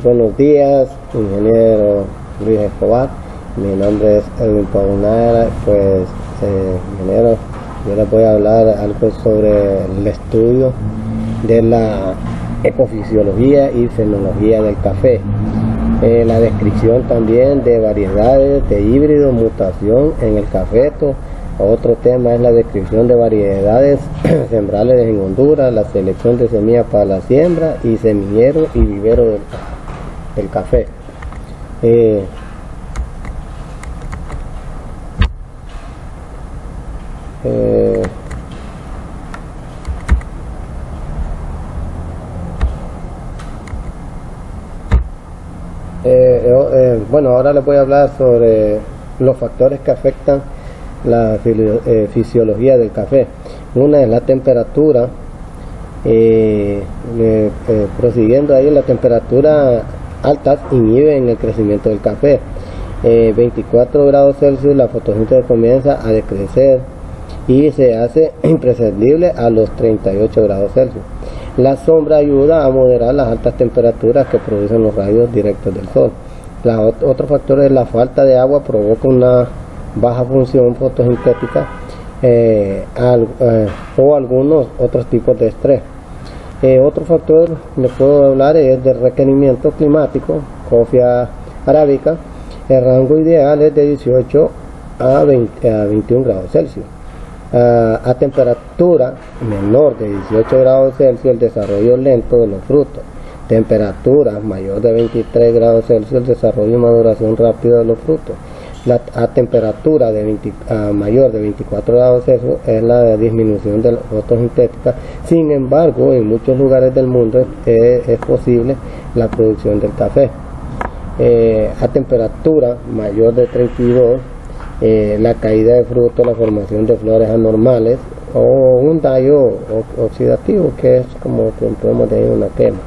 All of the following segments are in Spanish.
Buenos días, ingeniero Luis Escobar. Mi nombre es Edwin Paunara. Pues, ingeniero, yo les voy a hablar algo sobre el estudio de la ecofisiología y fenología del café. La descripción también de variedades de híbridos, mutación en el cafeto. Otro tema es la descripción de variedades sembrales en Honduras, la selección de semillas para la siembra y semillero y vivero del café. Bueno, ahora les voy a hablar sobre los factores que afectan la fisiología del café. Una es la temperatura. Prosiguiendo ahí, la temperatura altas inhiben el crecimiento del café. 24 grados Celsius la fotosíntesis comienza a decrecer y se hace imprescindible a los 38 grados Celsius. La sombra ayuda a moderar las altas temperaturas que producen los rayos directos del sol. Otro factor es la falta de agua, provoca una baja función fotosintética o algunos otros tipos de estrés. Otro factor que puedo hablar es del requerimiento climático. Cofia arábica, el rango ideal es de 18 a 21 grados Celsius. A temperatura menor de 18 grados Celsius, el desarrollo lento de los frutos. Temperatura mayor de 23 grados Celsius, el desarrollo y maduración rápida de los frutos. A temperatura mayor de 24 grados Celsius es la disminución de la fotosintética. Sin embargo, en muchos lugares del mundo es posible la producción del café. A temperatura mayor de 32, la caída de frutos, la formación de flores anormales o un daño oxidativo, que es como que podemos decir una quema.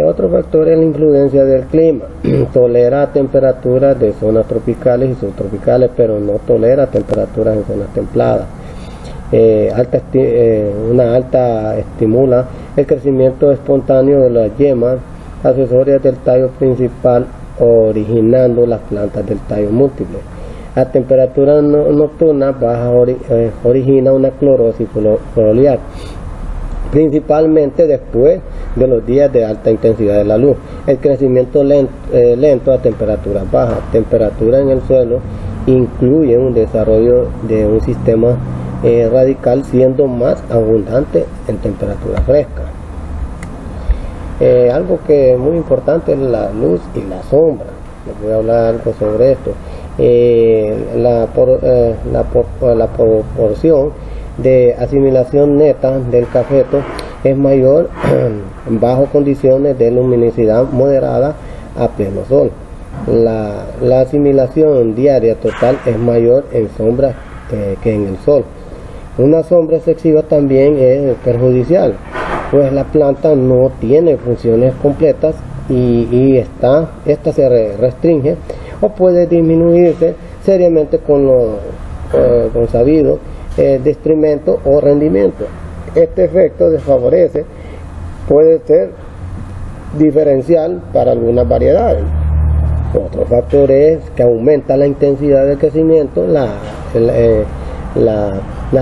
Otro factor es la influencia del clima. Tolera temperaturas de zonas tropicales y subtropicales, pero no tolera temperaturas en zonas templadas. Una alta estimula el crecimiento espontáneo de las yemas accesorias del tallo principal, originando las plantas del tallo múltiple. A temperatura nocturna baja origina una clorosis foliar, principalmente después de los días de alta intensidad de la luz. El crecimiento lento a temperaturas bajas. Temperatura en el suelo incluye un desarrollo de un sistema radical, siendo más abundante en temperatura fresca. Algo que es muy importante es la luz y la sombra. Les voy a hablar algo sobre esto. La proporción de asimilación neta del cafeto es mayor bajo condiciones de luminosidad moderada a pleno sol. La asimilación diaria total es mayor en sombra que en el sol. Una sombra excesiva también es perjudicial, pues la planta no tiene funciones completas y esta se restringe o puede disminuirse seriamente con sabido detrimento o rendimiento. Este efecto desfavorece puede ser diferencial para algunas variedades. Otro factor es que aumenta la intensidad del crecimiento, la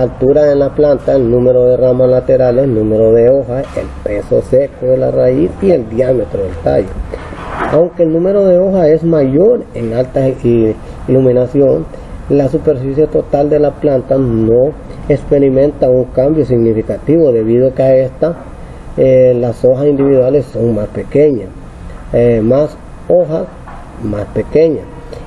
altura de la planta, el número de ramas laterales, el número de hojas, el peso seco de la raíz y el diámetro del tallo. Aunque el número de hojas es mayor en alta iluminación, la superficie total de la planta no experimenta un cambio significativo, debido a que a esta las hojas individuales son más pequeñas, más hojas más pequeñas.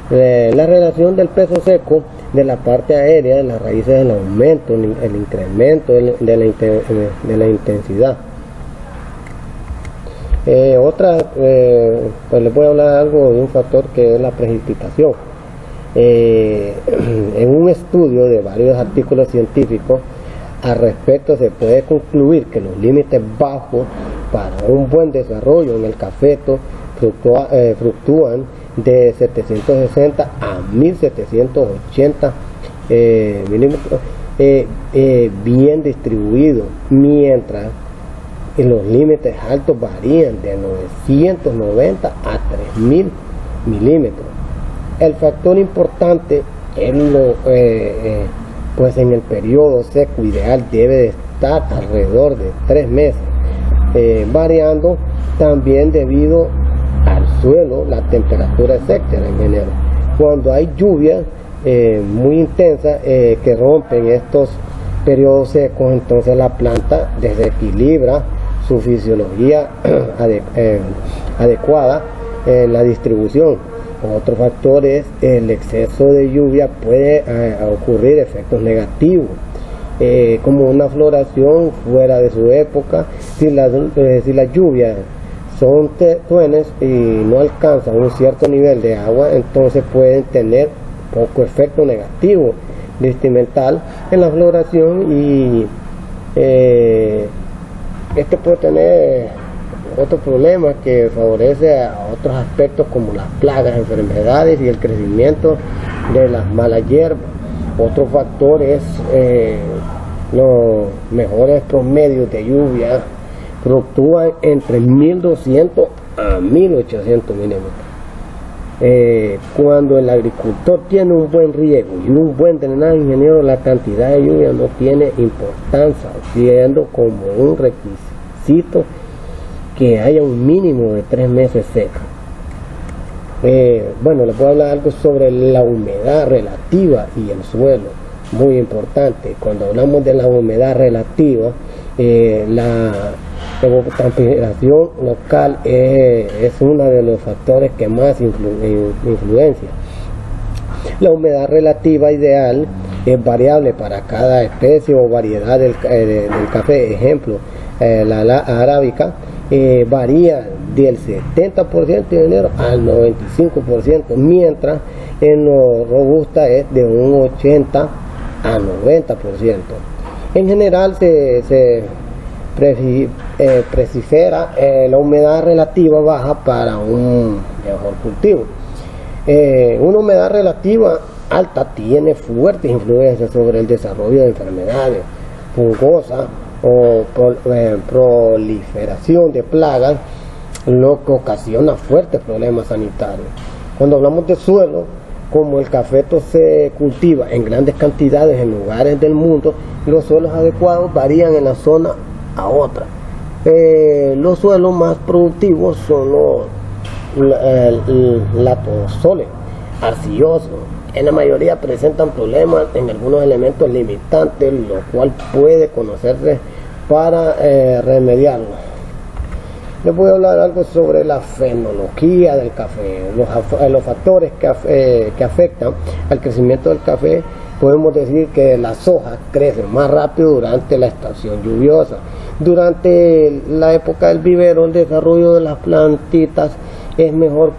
La relación del peso seco de la parte aérea de las raíces, el aumento, el incremento de la intensidad. Pues les voy a hablar algo de un factor que es la precipitación. En un estudio de varios artículos científicos al respecto, se puede concluir que los límites bajos para un buen desarrollo en el cafeto fluctúan de 760 a 1780 milímetros bien distribuido, mientras y los límites altos varían de 990 a 3000 milímetros. El factor importante es pues en el periodo seco ideal debe de estar alrededor de 3 meses, variando también debido al suelo, la temperatura exacta en enero. Cuando hay lluvias muy intensas que rompen estos periodos secos, entonces la planta desequilibra su fisiología adecuada en la distribución. Otro factor es el exceso de lluvia, puede ocurrir efectos negativos, como una floración fuera de su época. Si las lluvias son tenues y no alcanzan un cierto nivel de agua, entonces pueden tener poco efecto negativo vestimental en la floración, y este puede tener otros problemas que favorece a otros aspectos como las plagas, enfermedades y el crecimiento de las malas hierbas. Otro factor es los mejores promedios de lluvia fluctúan entre 1200 a 1800 milímetros. Cuando el agricultor tiene un buen riego y un buen drenaje, ingeniero, la cantidad de lluvia no tiene importancia, siendo como un requisito que haya un mínimo de 3 meses secos. Bueno, les voy a hablar algo sobre la humedad relativa y el suelo, muy importante. Cuando hablamos de la humedad relativa, la evapotranspiración local es uno de los factores que más influencia. La humedad relativa ideal es variable para cada especie o variedad del café. Ejemplo, la arábica varía del 70% de enero al 95%, mientras en lo robusta es de un 80 a 90%. En general se precifera la humedad relativa baja para un mejor cultivo. Una humedad relativa alta tiene fuertes influencias sobre el desarrollo de enfermedades fungosas o proliferación de plagas, lo que ocasiona fuertes problemas sanitarios. Cuando hablamos de suelo, como el cafeto se cultiva en grandes cantidades en lugares del mundo, los suelos adecuados varían en la zona a otra. Los suelos más productivos son los latosoles, arcillosos. En la mayoría presentan problemas en algunos elementos limitantes, lo cual puede conocerse para remediarlo. Les voy a hablar algo sobre la fenología del café, los factores que afectan al crecimiento del café. Podemos decir que las hojas crecen más rápido durante la estación lluviosa. Durante la época del vivero, el desarrollo de las plantitas es mejor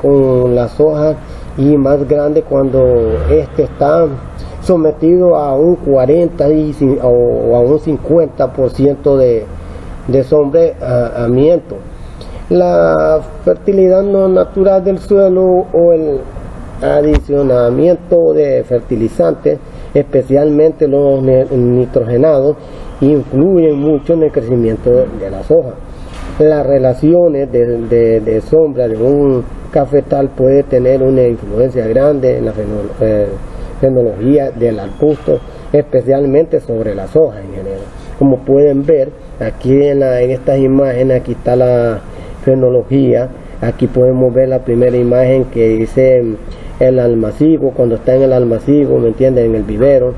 con las hojas y más grande cuando este está sometido a un 40 o a un 50% de sombreamiento. La fertilidad no natural del suelo o el adicionamiento de fertilizantes, especialmente los nitrogenados, influyen mucho en el crecimiento de las hojas. Las relaciones de sombra de un cafetal puede tener una influencia grande en la fenología del arbusto, especialmente sobre las hojas en general. Como pueden ver aquí en estas imágenes, aquí está la fenología. Aquí podemos ver la primera imagen que dice el almacigo, cuando está en el almacigo, ¿me entienden? En el vivero.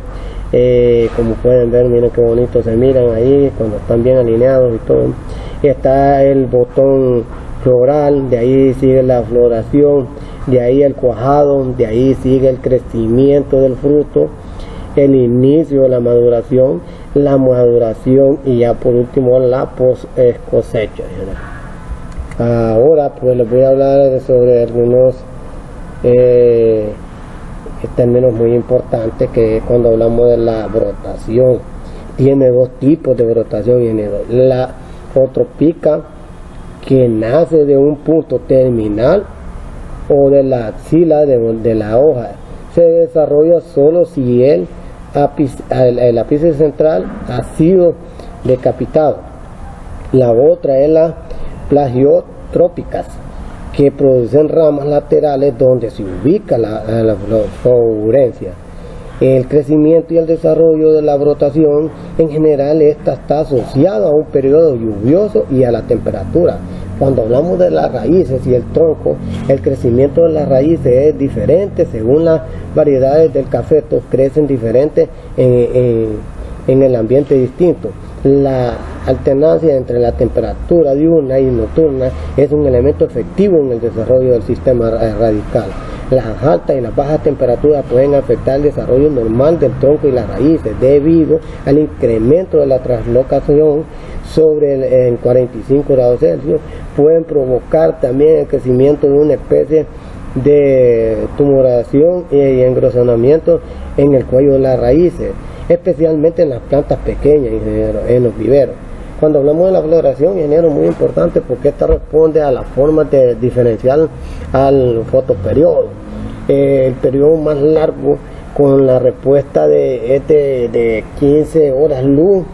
Como pueden ver, miren qué bonito se miran ahí cuando están bien alineados y todo. Está el botón floral, de ahí sigue la floración, de ahí el cuajado, de ahí sigue el crecimiento del fruto, el inicio de la maduración y ya por último la post cosecha. Ahora pues les voy a hablar sobre algunos términos muy importantes, que cuando hablamos de la brotación. Tiene dos tipos de brotación, la fototrópica, que nace de un punto terminal o de la axila de la hoja. Se desarrolla solo si el ápice central ha sido decapitado. La otra es las plagiotrópicas, que producen ramas laterales donde se ubica la fluorescencia. El crecimiento y el desarrollo de la brotación, en general, esta está asociada a un periodo lluvioso y a la temperatura. Cuando hablamos de las raíces y el tronco, el crecimiento de las raíces es diferente según las variedades del cafeto, crecen diferentes en el ambiente distinto. La alternancia entre la temperatura diurna y nocturna es un elemento efectivo en el desarrollo del sistema radical. Las altas y las bajas temperaturas pueden afectar el desarrollo normal del tronco y las raíces debido al incremento de la translocación sobre el 45 grados Celsius. Pueden provocar también el crecimiento de una especie de tumoración y engrosamiento en el cuello de las raíces, especialmente en las plantas pequeñas, en los viveros. Cuando hablamos de la floración, ingeniero, es muy importante porque esta responde a la forma de diferenciar al fotoperiodo. El periodo más largo, con la respuesta de 15 horas luz,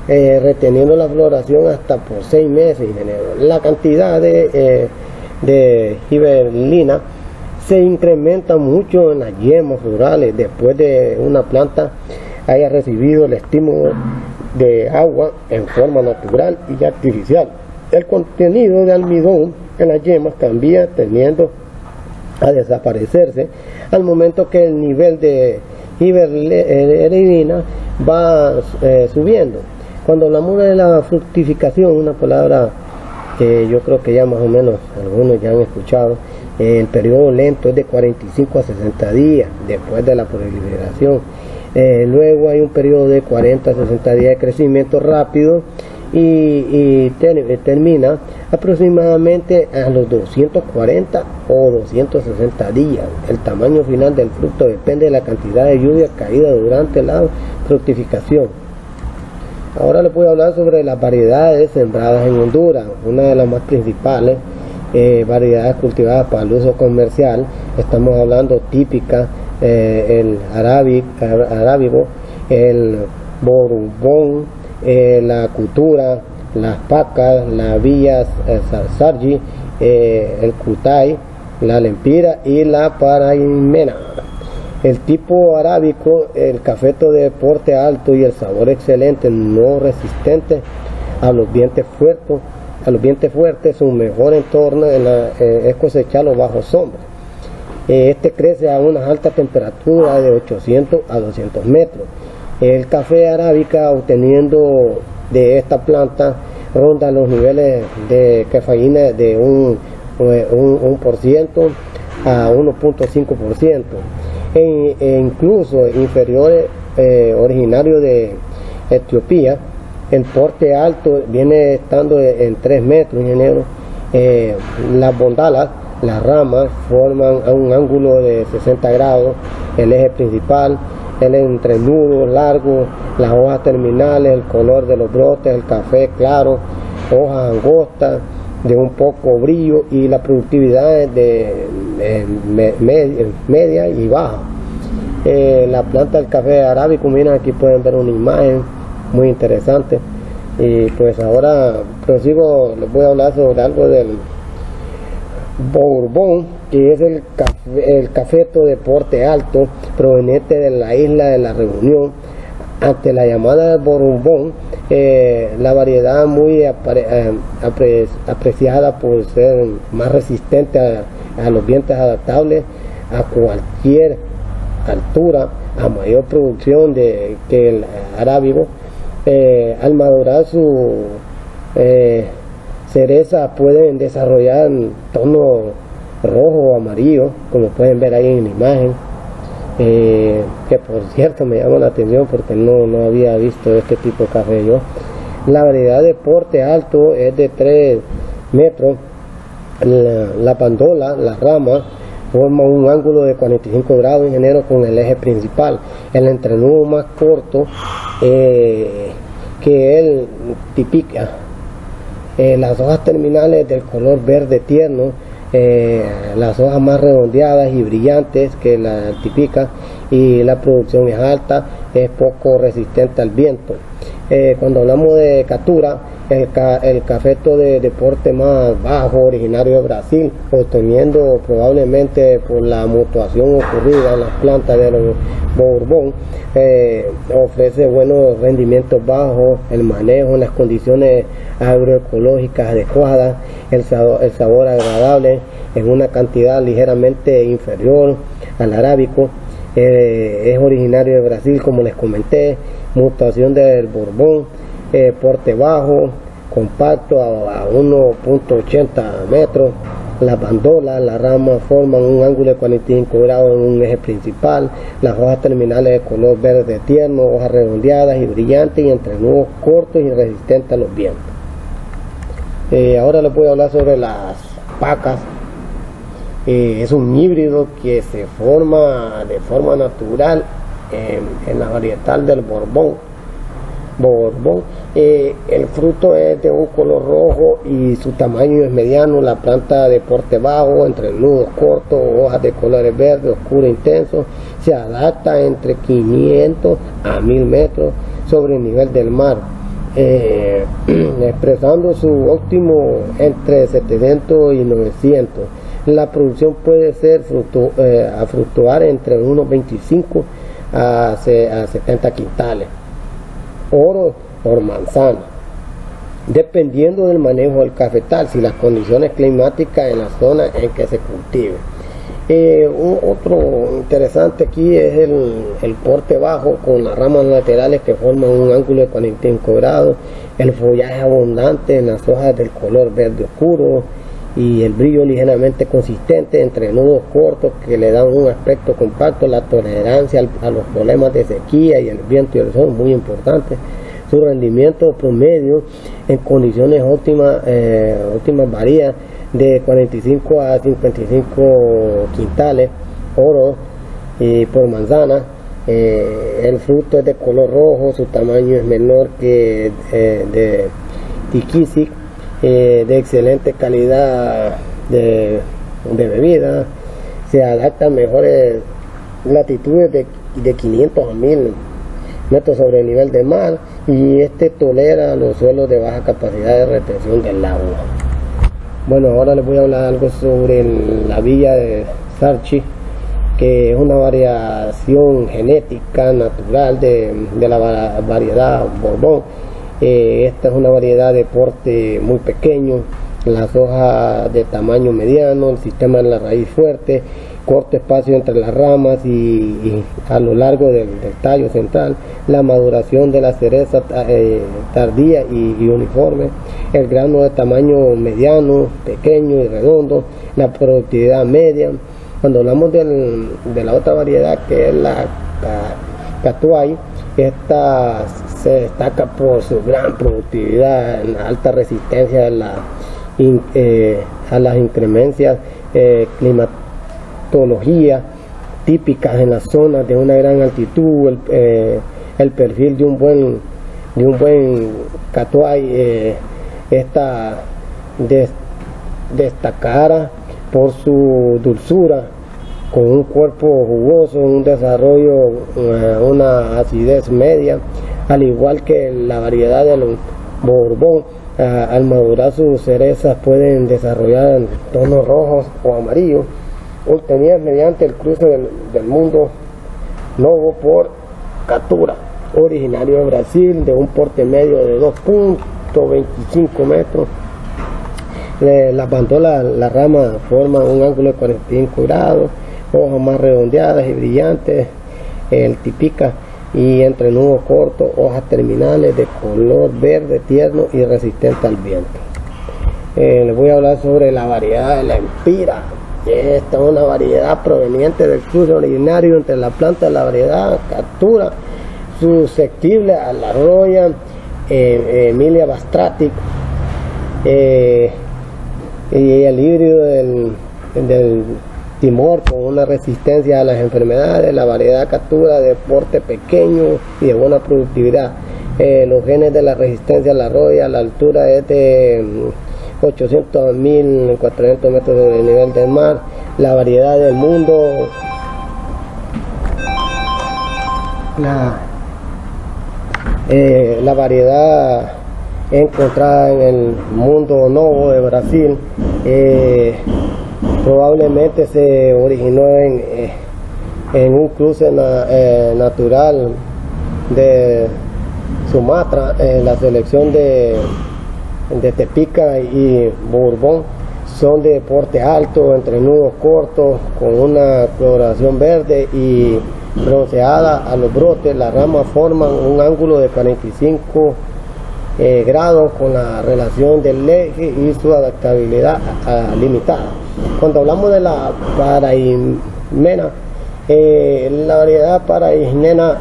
reteniendo la floración hasta por 6 meses, ingeniero. La cantidad de gibberellina se incrementa mucho en las yemas florales después de una planta haya recibido el estímulo de agua en forma natural y artificial. El contenido de almidón en las yemas cambia, tendiendo a desaparecerse al momento que el nivel de gibberellina va subiendo. Cuando hablamos de la fructificación, una palabra que yo creo que ya más o menos algunos ya han escuchado, el periodo lento es de 45 a 60 días después de la proliferación. Luego hay un periodo de 40 a 60 días de crecimiento rápido y termina aproximadamente a los 240 o 260 días. El tamaño final del fruto depende de la cantidad de lluvia caída durante la fructificación. Ahora les voy a hablar sobre las variedades sembradas en Honduras. Una de las más principales variedades cultivadas para el uso comercial, estamos hablando típica, el arábigo, el borbón, la cultura, las pacas, la villa sargi, el cutay, la lempira y la paraimena. El tipo arábico, el cafeto de porte alto y el sabor excelente, no resistente a los vientos fuertes, su mejor entorno es cosecharlo bajo sombra. Este crece a una alta temperatura de 800 a 200 metros. El café arábica, obteniendo de esta planta, ronda los niveles de cafeína de un 1% a 1.5%, e incluso inferiores, originario de Etiopía. El porte alto viene estando en 3 metros, ingeniero. Las bondalas, las ramas, forman un ángulo de 60 grados, el eje principal, el entrenudo largo, las hojas terminales, el color de los brotes, el café claro, hojas angostas de un poco brillo, y la productividad de media y baja. La planta del café arábico, miren, aquí pueden ver una imagen muy interesante. Y pues ahora prosigo, les voy a hablar sobre algo del borbón, que es el cafeto de porte alto proveniente de la isla de la Reunión. Ante la llamada de borbón, la variedad muy apreciada por ser más resistente a los vientos adaptables a cualquier altura, a mayor producción que el arábigo. Al madurar su cereza pueden desarrollar tono rojo o amarillo, como pueden ver ahí en la imagen, que por cierto me llama la atención porque no había visto este tipo de café yo. La variedad de porte alto es de 3 metros. La pandola, las ramas, forma un ángulo de 45 grados, ingeniero, con el eje principal. El entrenudo más corto que el típica. Las hojas terminales del color verde tierno, las hojas más redondeadas y brillantes que la típica, y la producción es alta, es poco resistente al viento. Cuando hablamos de captura, el cafeto de porte más bajo, originario de Brasil, obteniendo probablemente por la mutuación ocurrida en las plantas del Bourbon, ofrece buenos rendimientos bajos, el manejo en las condiciones agroecológicas adecuadas, el sabor agradable en una cantidad ligeramente inferior al arábico. Es originario de Brasil, como les comenté, mutación del Bourbon, porte bajo, compacto a 1.80 metros. Las bandolas, las ramas forman un ángulo de 45 grados en un eje principal. Las hojas terminales de color verde tierno, hojas redondeadas y brillantes y entrenudos cortos y resistentes a los vientos. Ahora les voy a hablar sobre las pacas. Es un híbrido que se forma de forma natural en la varietal del Bourbon. El fruto es de un color rojo y su tamaño es mediano. La planta de porte bajo, entrenudos cortos, hojas de colores verde oscuro intenso. Se adapta entre 500 a 1000 metros sobre el nivel del mar, expresando su óptimo entre 700 y 900. La producción puede ser fluctuar entre unos 25 a 70 quintales. Oro por manzana, dependiendo del manejo del cafetal, si las condiciones climáticas en la zona en que se cultive. Otro interesante aquí es el porte bajo, con las ramas laterales que forman un ángulo de 45 grados, el follaje abundante en las hojas del color verde oscuro y el brillo ligeramente consistente, entrenudos cortos que le dan un aspecto compacto. La tolerancia a los problemas de sequía y el viento y el sol, muy importante. Su rendimiento promedio en condiciones óptimas varía de 45 a 55 quintales. Oro por manzana. El fruto es de color rojo, su tamaño es menor que de Tikisik, de excelente calidad de bebida. Se adapta a mejores latitudes de 500 a 1000 metros sobre el nivel del mar, y tolera los suelos de baja capacidad de retención del agua. Bueno, ahora les voy a hablar algo sobre la villa de Sarchi, que es una variación genética natural de la variedad Bourbon. Esta es una variedad de porte muy pequeño, las hojas de tamaño mediano, el sistema de la raíz fuerte, corto espacio entre las ramas y a lo largo del tallo central. La maduración de la cereza tardía y uniforme, el grano de tamaño mediano, pequeño y redondo, la productividad media. Cuando hablamos de la otra variedad, que es la Catuai, esta se destaca por su gran productividad, la alta resistencia a las inclemencias climatología típicas en las zonas de una gran altitud. El perfil de un buen Catuai está destacada por su dulzura, con un cuerpo jugoso, un desarrollo, una acidez media, al igual que la variedad del Bourbon. Al madurar sus cerezas pueden desarrollar tonos rojos o amarillos, obtenidas mediante el cruce del mundo novo por Caturra, originario de Brasil, de un porte medio de 2.25 metros. Las bandolas, las ramas forman un ángulo de 45 grados, hojas más redondeadas y brillantes, el tipica y entrenudos cortos, hojas terminales de color verde tierno y resistente al viento. Les voy a hablar sobre la variedad de la Empira. Esta es una variedad proveniente del cruce originario entre la planta de la variedad Caturra, susceptible a la roya Emilia Bastrati, y el híbrido del Timor, con una resistencia a las enfermedades. La variedad Caturra de porte pequeño y de buena productividad. Los genes de la resistencia a la roya, la altura es de 800 a 1400 metros sobre el nivel del mar. La variedad del mundo, la variedad encontrada en el mundo novo de Brasil. Probablemente se originó en un cruce natural de Sumatra, la selección de Tepica y Bourbon son de porte alto, entrenudos cortos, con una coloración verde y bronceada a los brotes. Las ramas forman un ángulo de 45 grados con la relación del eje y su adaptabilidad limitada. Cuando hablamos de la paraímena, la variedad paraímena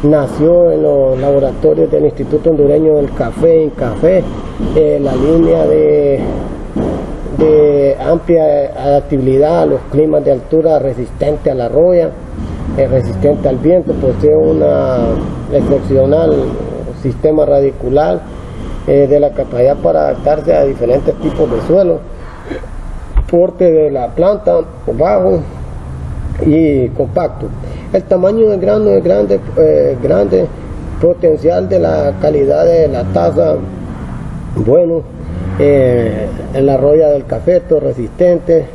nació en los laboratorios del Instituto Hondureño del Café, INCAFé, la línea de amplia adaptabilidad a los climas de altura, resistente a la roya, resistente al viento, posee una excepcional sistema radicular de la capacidad para adaptarse a diferentes tipos de suelo, porte de la planta bajo y compacto. El tamaño del grano es grande, potencial de la calidad de la taza, bueno, en la roya del cafeto, resistente,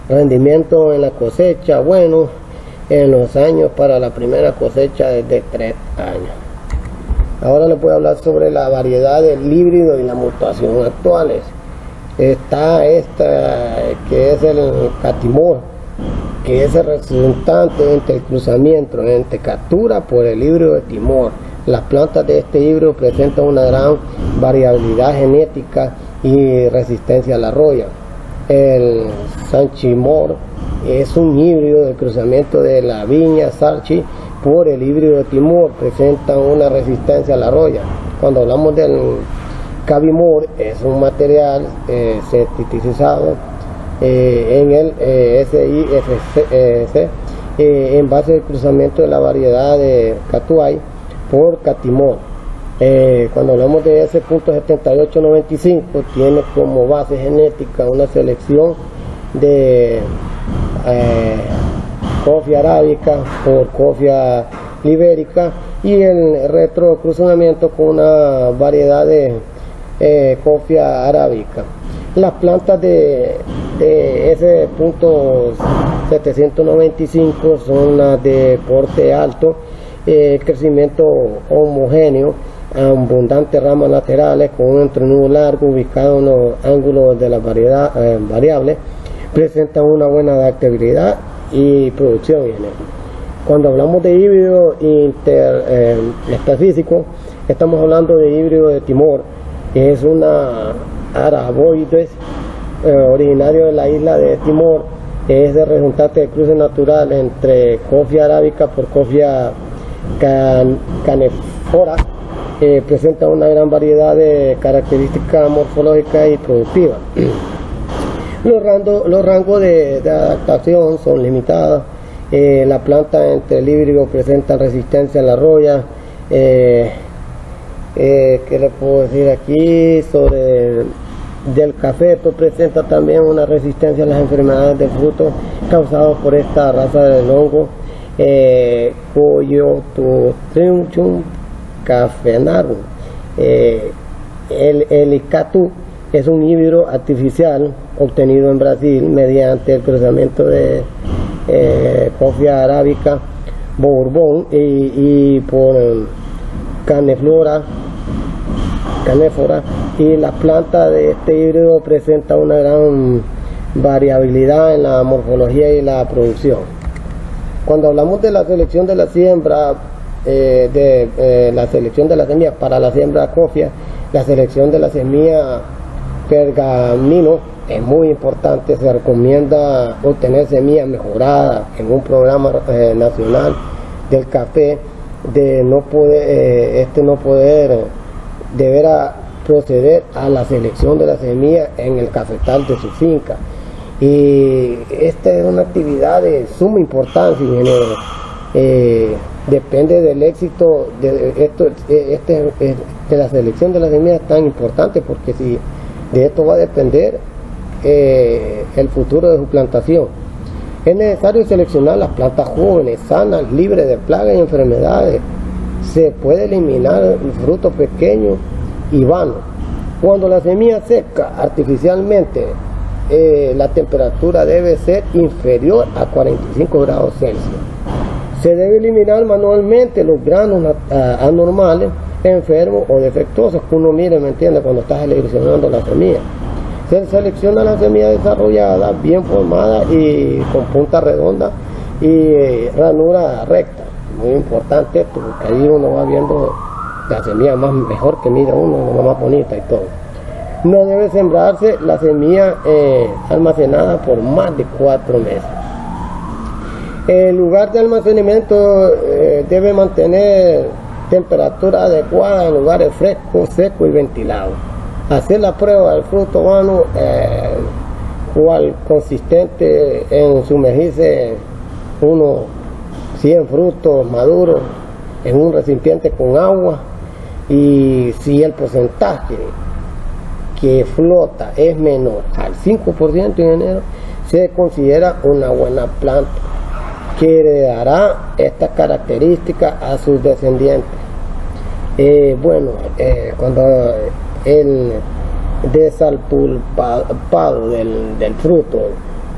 rendimiento en la cosecha, bueno, en los años para la primera cosecha es de 3 años. Ahora les voy a hablar sobre la variedad del híbrido y la mutación actuales. Está esta que es el catimor, que es el resultante entre el cruzamiento entre captura por el híbrido de Timor. Las plantas de este híbrido presentan una gran variabilidad genética y resistencia a la roya. El Sanchimor es un híbrido de cruzamiento de la viña Sarchi por el híbrido de Timor, presentan una resistencia a la roya. Cuando hablamos del Cavimor, es un material sintetizado en el SIFC en base del cruzamiento de la variedad de Catuay por Catimor. Cuando hablamos de ese punto 7895, tiene como base genética una selección de cofia arábica por cofia libérica y el retrocruzamiento con una variedad de cofia arábica. Las plantas de ese punto 795 son las de porte alto, crecimiento homogéneo, abundantes ramas laterales con un entrenudo largo ubicado en los ángulos de las variables, presentan una buena adaptabilidad y producción. Cuando hablamos de híbrido interespecífico, estamos hablando de híbrido de Timor, que es una araboides originario de la isla de Timor, que es el resultante de cruce natural entre cofia arábica por cofia canefora. Presenta una gran variedad de características morfológicas y productivas. Los rangos de adaptación son limitados. La planta entre el híbrido presenta resistencia a la roya. ¿Qué le puedo decir aquí? Sobre del café, pues presenta también una resistencia a las enfermedades del fruto causadas por esta raza del hongo Coyototrichum cafenarum. El Icatu es un híbrido artificial obtenido en Brasil mediante el cruzamiento de cofia arábica Bourbon y por canéfora, y la planta de este híbrido presenta una gran variabilidad en la morfología y la producción. Cuando hablamos de la selección de la siembra, la selección de la semilla para la siembra cofia, la selección de la semilla pergamino es muy importante. Se recomienda obtener semillas mejoradas en un programa nacional del café, de no poder deberá proceder a la selección de la semilla en el cafetal de su finca. Y esta es una actividad de suma importancia, ingeniero. Depende del éxito de la selección de las semillas tan importante, porque si de esto va a depender el futuro de su plantación. Es necesario seleccionar las plantas jóvenes, sanas, libres de plagas y enfermedades. Se puede eliminar el fruto pequeño y vano. Cuando la semilla seca artificialmente, la temperatura debe ser inferior a 45 grados Celsius. Se debe eliminar manualmente los granos anormales, enfermos o defectuosos que uno mire, ¿me entiende?, cuando está seleccionando la semilla. Se selecciona la semilla desarrollada, bien formada y con punta redonda y ranura recta. Muy importante esto, porque ahí uno va viendo la semilla más mejor que mira uno, la más bonita y todo. No debe sembrarse la semilla almacenada por más de 4 meses. El lugar de almacenamiento debe mantener temperatura adecuada en lugares frescos, secos y ventilados. Hacer la prueba del fruto vano, cual consistente en sumergirse unos 100 frutos maduros en un recipiente con agua, y si el porcentaje que flota es menor al 5% en enero, se considera una buena planta que heredará estas características a sus descendientes. Cuando el desalpulpado del fruto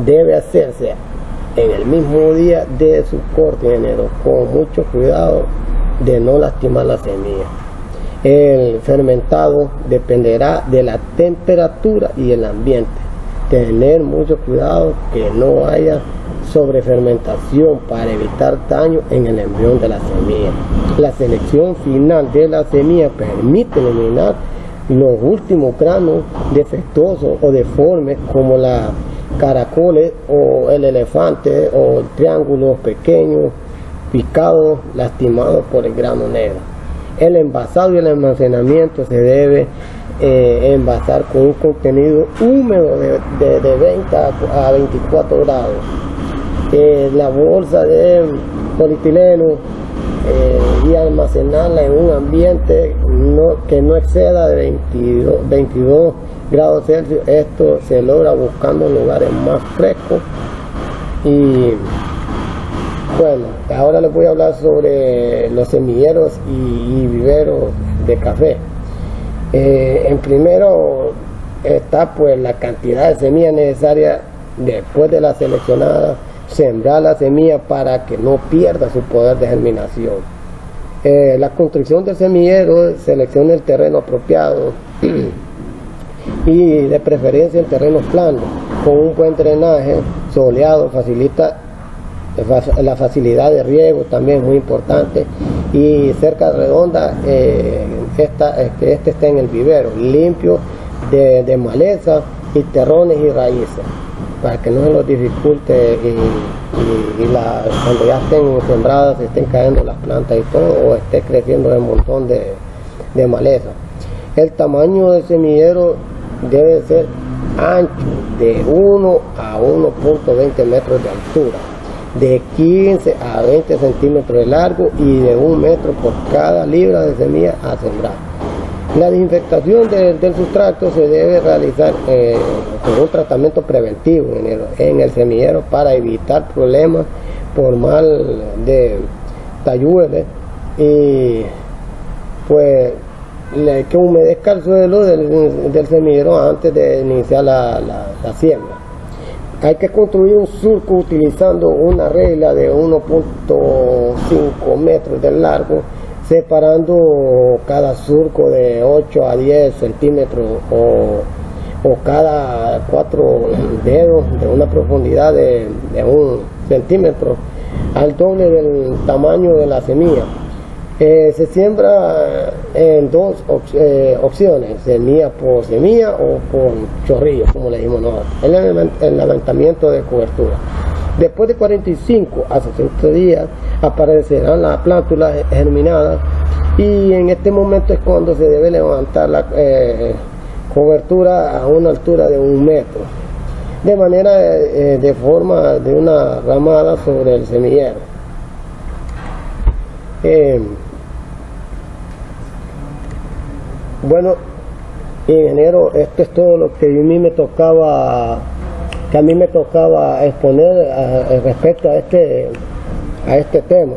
debe hacerse en el mismo día de su corte en enero, con mucho cuidado de no lastimar la semilla. El fermentado dependerá de la temperatura y el ambiente. Tener mucho cuidado que no haya sobrefermentación para evitar daño en el embrión de la semilla. La selección final de la semilla permite eliminar los últimos granos defectuosos o deformes, como la caracoles o el elefante o el triángulo pequeño, picados, lastimados por el grano negro. El envasado y el almacenamiento se debe envasar con un contenido húmedo de 20 a 24 grados. La bolsa de polietileno y almacenarla en un ambiente que no exceda de 22 grados Celsius. Esto se logra buscando lugares más frescos. Y bueno, ahora les voy a hablar sobre los semilleros y viveros de café. En primero está pues la cantidad de semilla necesaria. Después de la seleccionada, sembrar la semilla para que no pierda su poder de germinación. La construcción del semillero, selecciona el terreno apropiado y de preferencia el terreno plano, con un buen drenaje, soleado, facilita la facilidad de riego, también es muy importante, y cerca redonda, que este esté en el vivero, limpio de maleza y terrones y raíces, para que no se los dificulte cuando ya estén sembradas, estén cayendo las plantas y todo, o esté creciendo un montón de maleza. El tamaño del semillero debe ser ancho, de 1 a 1.20 metros de altura, de 15 a 20 centímetros de largo y de 1 metro por cada libra de semilla a sembrar. La desinfectación del sustrato se debe realizar con un tratamiento preventivo en el semillero para evitar problemas por mal de talludes, y pues que humedezca el suelo del semillero antes de iniciar la siembra. Hay que construir un surco utilizando una regla de 1.5 metros de largo, separando cada surco de 8 a 10 centímetros o cada 4 dedos de una profundidad de 1 centímetro, al doble del tamaño de la semilla. Se siembra en 2 opciones, semilla por semilla o por chorrillo, como le decimos nosotros. El levantamiento de cobertura. Después de 45 a 60 días aparecerán las plántulas germinadas, y en este momento es cuando se debe levantar la cobertura a una altura de 1 metro, de manera de forma de una ramada sobre el semillero. Bueno, ingeniero, esto es todo lo que a mí me tocaba exponer respecto a este tema.